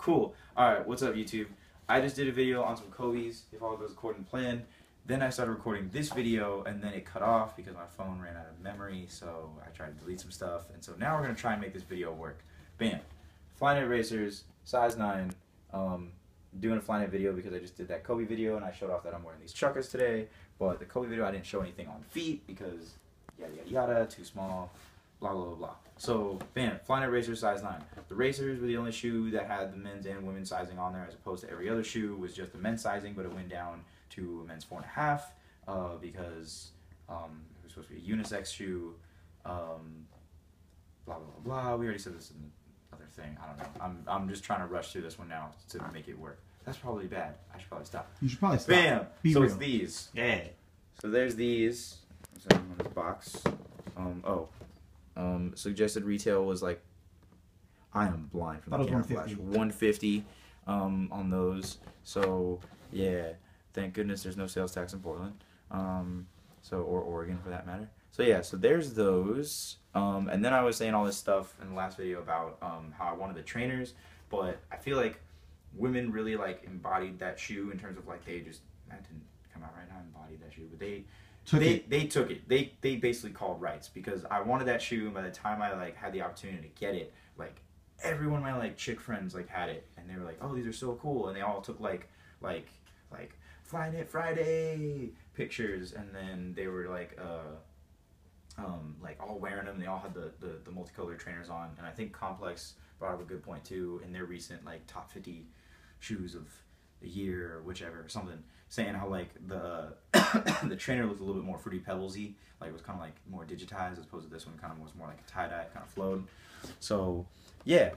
Cool. Alright, what's up YouTube? I just did a video on some Kobe's, if all goes according to plan. Then I started recording this video and then it cut off because my phone ran out of memory, so I tried to delete some stuff. And so now we're going to try and make this video work. Bam. Flyknit Racers, size 9. Doing a Flyknit video because I just did that Kobe video and I showed off that I'm wearing these chuckers today. But the Kobe video I didn't show anything on feet because yada yada yada, too small, blah blah blah blah. So bam, Flyknit Racer size 9. The Racers were the only shoe that had the men's and women's sizing on there, as opposed to every other shoe was just the men's sizing, but it went down to a men's 4.5 because it was supposed to be a unisex shoe. Blah blah blah blah. We already said this in the other thing. I don't know. I'm just trying to rush through this one now to make it work. That's probably bad. I should probably stop. You should probably stop. Bam. Be so real. It's these. Yeah. So there's these. So on this box. Suggested retail was like, I am blind from the camera flash. 150 on those. So yeah, thank goodness there's no sales tax in Portland. Or Oregon for that matter. So yeah, so there's those. And then I was saying all this stuff in the last video about how I wanted the trainers, but I feel like women really like embodied that shoe in terms of like that didn't come out right now, embodied that shoe, but they took it. They basically called rights because I wanted that shoe, and by the time I like had the opportunity to get it, like every one of my like chick friends like had it, and they were like, oh, these are so cool, and they all took like Flyknit Friday pictures, and then they were like all wearing them. They all had the multicolor trainers on, and I think Complex brought up a good point too in their recent like top 50 shoes of the year or whichever, something, saying how like the the trainer looked a little bit more Fruity Pebblesy, like it was kind of like more digitized, as opposed to this one kind of was more like a tie-dye, kind of flowed. So yeah,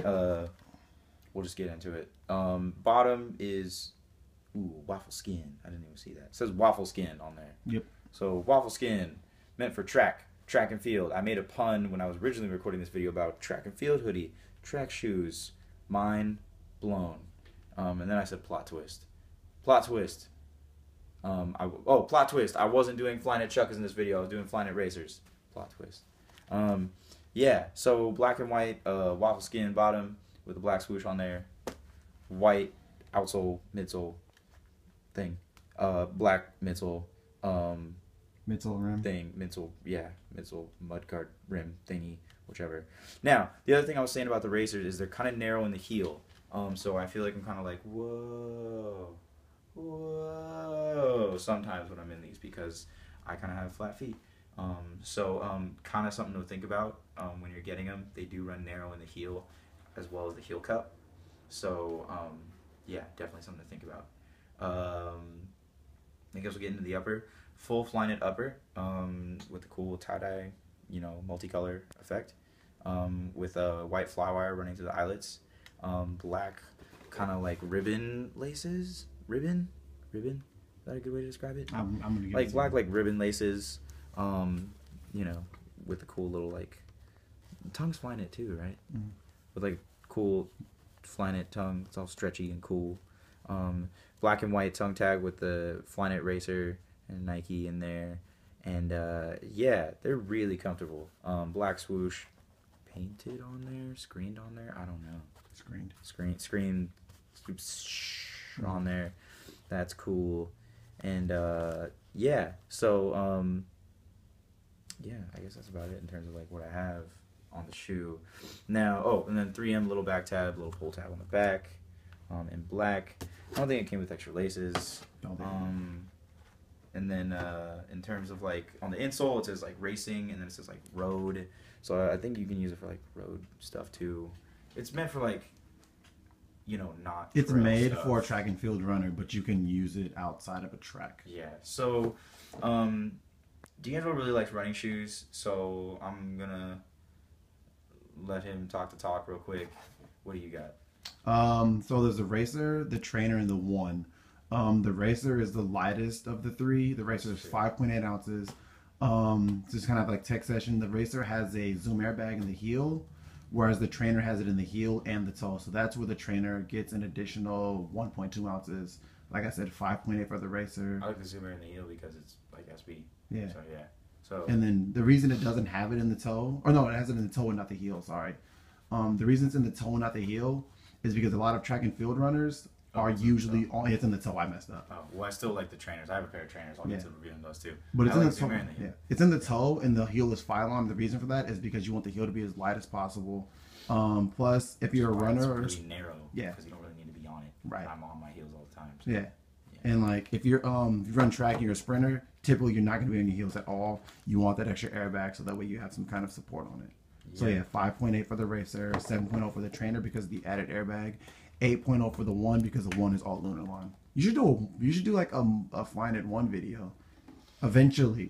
we'll just get into it. Bottom is waffle skin. I didn't even see that. It says waffle skin on there. Yep. So waffle skin, meant for track and field. I made a pun when I was originally recording this video about track and field hoodie, track shoes, mind blown. And then I said plot twist. Plot twist. Plot twist. I wasn't doing Flyknit chuckers in this video. I was doing Flyknit Racers. Plot twist. Yeah, so black and white waffle skin bottom with a black swoosh on there. White outsole, midsole thing. Black midsole. Midsole rim thing, midsole mudguard rim thingy, whichever. Now, the other thing I was saying about the Racers is they're kind of narrow in the heel, so I feel like I'm kind of like whoa sometimes when I'm in these because I kind of have flat feet. Kind of something to think about when you're getting them. They do run narrow in the heel as well as the heel cup, so yeah, definitely something to think about. I guess we'll get into the upper. Full Flyknit upper with the cool tie-dye, multicolor effect, with a white fly wire running through the eyelets, black kind of like ribbon laces. Ribbon? Is that a good way to describe it? I'm gonna give like black like ribbon laces, with the cool little like tongue's Flyknit too, right? Mm-hmm. With like cool Flyknit tongue, it's all stretchy and cool. Black and white tongue tag with the Flyknit Racer and Nike in there, and yeah, they're really comfortable. Black swoosh painted on there, screened on there, I don't know. Screened on there. That's cool. And yeah, so yeah, I guess that's about it in terms of like what I have on the shoe. Now, and then 3M little back tab, little pull tab on the back, in black. I don't think it came with extra laces. And then in terms of like on the insole, it says like racing, and then it says like road. So I think you can use it for like road stuff too. It's meant for like, not. It's made for a track and field runner, but you can use it outside of a track. Yeah. So, D'Angelo really likes running shoes, so I'm gonna let him talk real quick. What do you got? So there's the Racer, the Trainer, and the One. The Racer is the lightest of the three. The Racer is 5.8 ounces. Just kind of like tech session. The Racer has a Zoom airbag in the heel, whereas the Trainer has it in the heel and the toe. So that's where the Trainer gets an additional 1.2 ounces. Like I said, 5.8 for the Racer. I like the Zoom air in the heel because it's like SB. Yeah. So yeah. So. And then the reason it doesn't have it in the toe, or no, it has it in the toe and not the heel. Sorry. The reason it's in the toe, not the heel, is because a lot of track and field runners are usually on. It's in the toe. I messed up. Oh, well, I still like the trainers. I have a pair of trainers. I'll get to reviewing those too. But it's in the toe. Yeah. It's in the toe, and the heel is Phylon. The reason for that is because you want the heel to be as light as possible. Plus, if you're a runner, it's really narrow. Yeah, because you don't really need to be on it. Right. I'm on my heels all the time. So. Yeah. And like if you're if you run track and you're a sprinter, typically you're not going to be on your heels at all. You want that extra airbag so that way you have some kind of support on it. Yeah. So yeah, 5.8 for the Racer, 7.0 for the trainer because of the added airbag, 8.0 for the one because the one is all lunar line. You should do like a Flyknit one video. Eventually.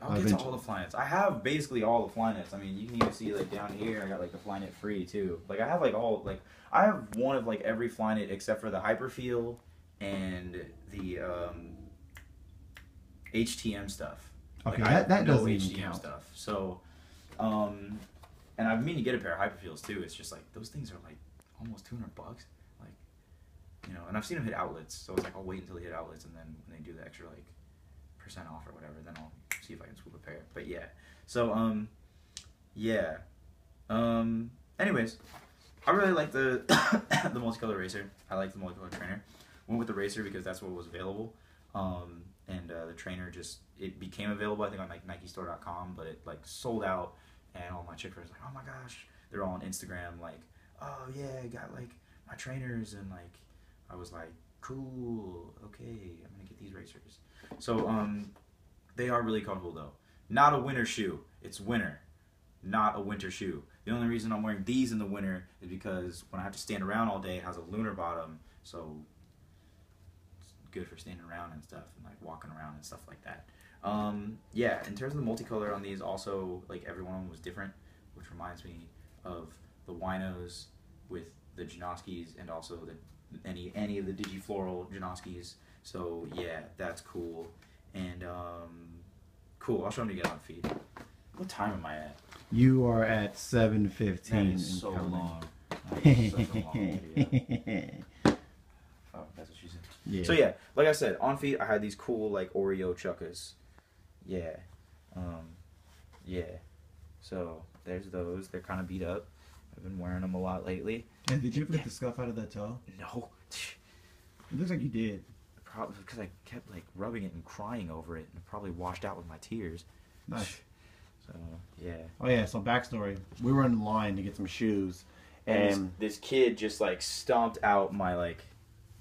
I'll get to all the Flyknits. I have basically all the Flyknits. I mean, you can even see like down here, I got like the Flyknit free too. Like I have like all I have one of like every Flyknit except for the Hyperfeel and the HTM stuff. Okay, like, that doesn't no even HTM count. stuff. So, and I've mean to get a pair of Hyperfeels too. It's just like those things are like almost $200. Like, you know, and I've seen them hit outlets, so it's like I'll wait until they hit outlets, and then when they do the extra like % off or whatever, then I'll see if I can swoop a pair. But yeah, so yeah. Anyways, I really like the the Multicolor Racer. I like the Multicolor trainer. Went with the Racer because that's what was available, and the trainer it became available I think on like Nikestore.com, but it like sold out, and all my chicks were like, oh my gosh, they're all on Instagram like, oh yeah, I got like my trainers, and like I was like, cool, okay, I'm gonna get these Racers. So they are really comfortable though. Not a winter shoe. It's winter, not a winter shoe. The only reason I'm wearing these in the winter is because when I have to stand around all day, it has a lunar bottom, so it's good for standing around and stuff, and like walking around and stuff like that. Yeah, in terms of the multicolor on these, also like every one of them was different, which reminds me of the Winos with the Janoskis and also the any of the Digifloral Janoskis. So yeah, that's cool. And cool. I'll show them again on feed. What time am I at? You are at 7:15. That is so long. That is such a long video. Oh, that's what she said. Yeah. So yeah, like I said, on feet I had these cool like Oreo chuckas. Yeah. Yeah. So there's those. They're kind of beat up. I've been wearing them a lot lately. And did you ever get the scuff out of that toe? No. It looks like you did. Probably because I kept like rubbing it and crying over it, and it probably washed out with my tears. Nice. So yeah. Oh yeah. So backstory: we were in line to get some shoes, and this kid just like stomped out my like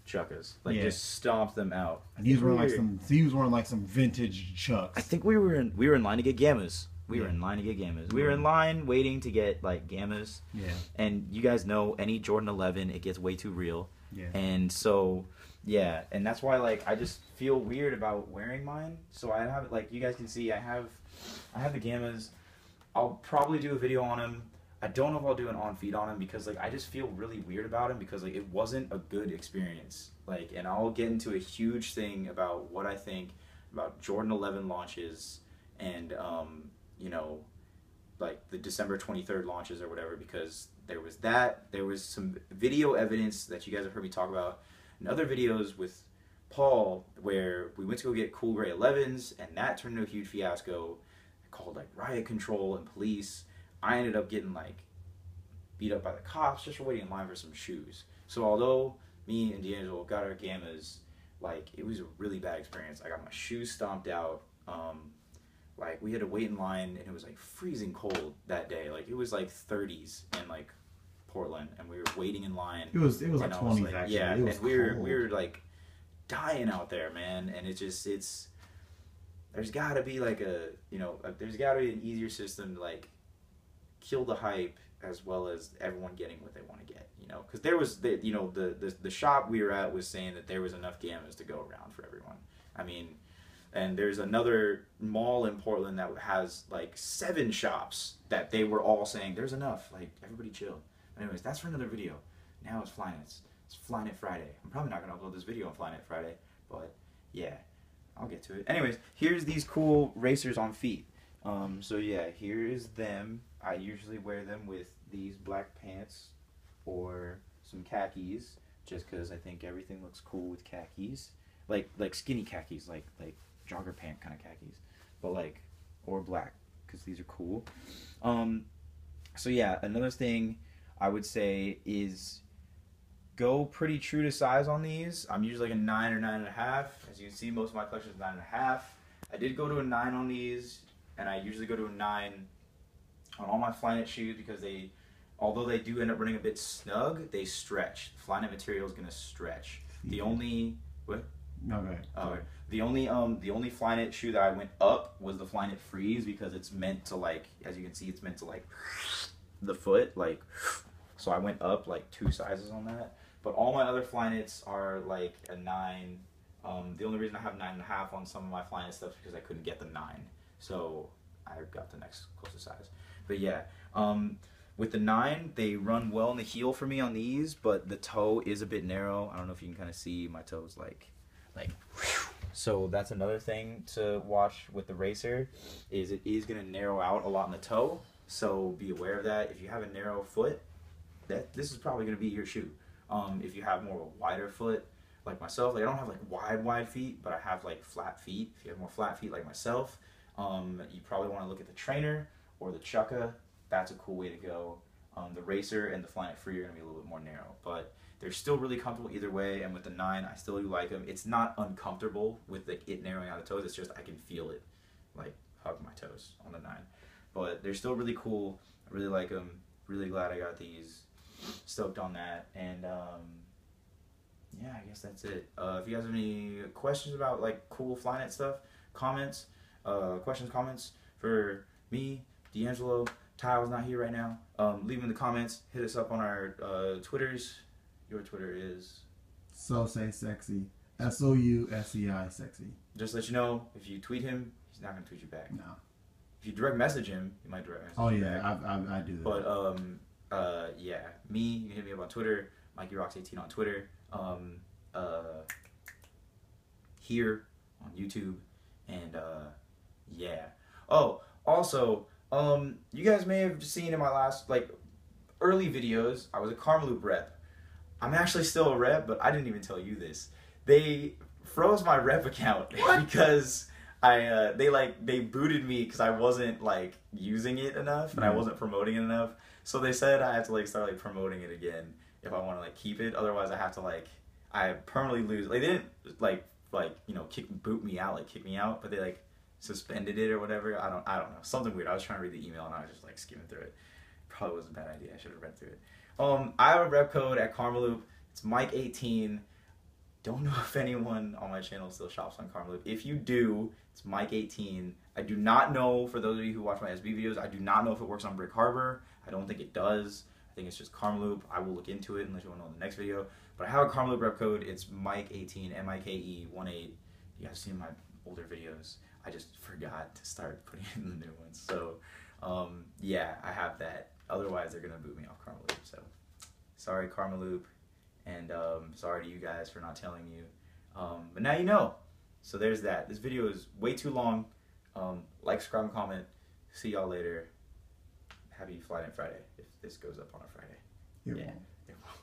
chuckas, like just stomped them out. And he was wearing like some vintage chucks. I think we were in line to get gammas. We were in line to get gammas. We were in line waiting to get like gammas. Yeah. And you guys know any Jordan 11, it gets way too real. Yeah. And so, yeah, and that's why like I just feel weird about wearing mine. So I have like you guys can see I have the gammas. I'll probably do a video on them. I don't know if I'll do an on feed on them because like I just feel really weird about them because like it wasn't a good experience. Like, and I'll get into a huge thing about what I think about Jordan 11 launches and you know, like the December 23rd launches or whatever, because there was some video evidence that you guys have heard me talk about in other videos with Paul where we went to go get cool gray 11s and that turned into a huge fiasco called like riot control and police. I ended up getting like beat up by the cops just for waiting in line for some shoes. So although me and D'Angelo got our gammas, like it was a really bad experience. I got my shoes stomped out. Like we had to wait in line and it was like freezing cold that day. Like it was like 30s in like Portland and we were waiting in line. It was like 20s like, actually. Yeah, it was and we were like dying out there, man. And there's gotta be like there's gotta be an easier system to like kill the hype as well as everyone getting what they want to get, you know, because there was the shop we were at was saying that there was enough gammas to go around for everyone. I mean. And there's another mall in Portland that has like 7 shops that they were all saying there's enough. Like everybody chill. But anyways, that's for another video. Now it's Flyknits. It's Flyknit Friday. I'm probably not gonna upload this video on Flyknit Friday, but yeah, I'll get to it. Anyways, here's these cool racers on feet. So yeah, here is them. I usually wear them with these black pants or some khakis, just because I think everything looks cool with khakis, like skinny khakis, like jogger pant kind of khakis, but like, or black, because these are cool. So yeah, another thing, I would say is go pretty true to size on these. I'm usually like a 9 or 9.5. As you can see, most of my collection is 9.5. I did go to a 9 on these, and I usually go to a 9 on all my Flyknit shoes because they, although they do end up running a bit snug, they stretch. The Flyknit material is gonna stretch. The only what? No, go ahead. The only Flyknit shoe that I went up was the Flyknit Freeze because it's meant to, like, as you can see, it's meant to like the foot, like, so I went up like 2 sizes on that. But all my other Flyknits are like a 9. The only reason I have 9.5 on some of my Flyknit stuff is because I couldn't get the 9, so I got the next closest size. But yeah, with the 9, they run well in the heel for me on these, but the toe is a bit narrow. I don't know if you can kind of see my toes, like. So that's another thing to watch with the Racer, is it is going to narrow out a lot in the toe. So be aware of that. If you have a narrow foot, this is probably going to be your shoe. If you have more of a wider foot, like myself, like I don't have like wide feet, but I have like flat feet. If you have more flat feet like myself, you probably want to look at the Trainer or the Chukka. That's a cool way to go. The Racer and the Flyknit Free are going to be a little bit more narrow, but they're still really comfortable either way. And with the 9, I still do like them. It's not uncomfortable with like it narrowing out the toes. It's just I can feel it, like hug my toes on the 9. But they're still really cool. I really like them. Really glad I got these. Stoked on that. And yeah, I guess that's it. If you guys have any questions about like cool Flyknit stuff, comments, comments for me, D'Angelo. Tyler's not here right now. Leave them in the comments. Hit us up on our Twitters. Your Twitter is Sousei Sexy. SOUSEI Sexy. Just to let you know, if you tweet him, he's not gonna tweet you back. No. If you direct message him, he might direct message you. Oh you yeah, back. I do that. But yeah, me, you can hit me up on Twitter. Mikeyrox18 on Twitter. Here on YouTube, and yeah. Oh, also. You guys may have seen in my last, like, early videos, I was a karmaloop rep. I'm actually still a rep, but I didn't even tell you this. They froze my rep account because they booted me because I wasn't, like, using it enough and I wasn't promoting it enough. So they said I had to, like, start, like, promoting it again if I want to, like, keep it. Otherwise, I have to, like, I permanently lose. Like, they didn't, like, you know, boot me out, like, kick me out, but they, like, suspended it or whatever. I don't know. Something weird. I was trying to read the email and I was just like skimming through it. Probably was a bad idea. I should have read through it. I have a rep code at karmaloop. It's Mike18. Don't know if anyone on my channel still shops on karmaloop. If you do, it's Mike18. I do not know, for those of you who watch my SB videos, I do not know if it works on Brick Harbor. I don't think it does. I think it's just karmaloop. I will look into it and let you know in the next video. But I have a karmaloop rep code. It's Mike18, MIKE18. You guys seen my older videos. I just forgot to start putting in the new ones. So, yeah, I have that. Otherwise, they're going to boot me off karmaloop. So, sorry, karmaloop. And sorry to you guys for not telling you. But now you know. So, there's that. This video is way too long. Like, subscribe, and comment. See y'all later. Happy Flyknit Friday if this goes up on a Friday. It yeah. won't. It won't.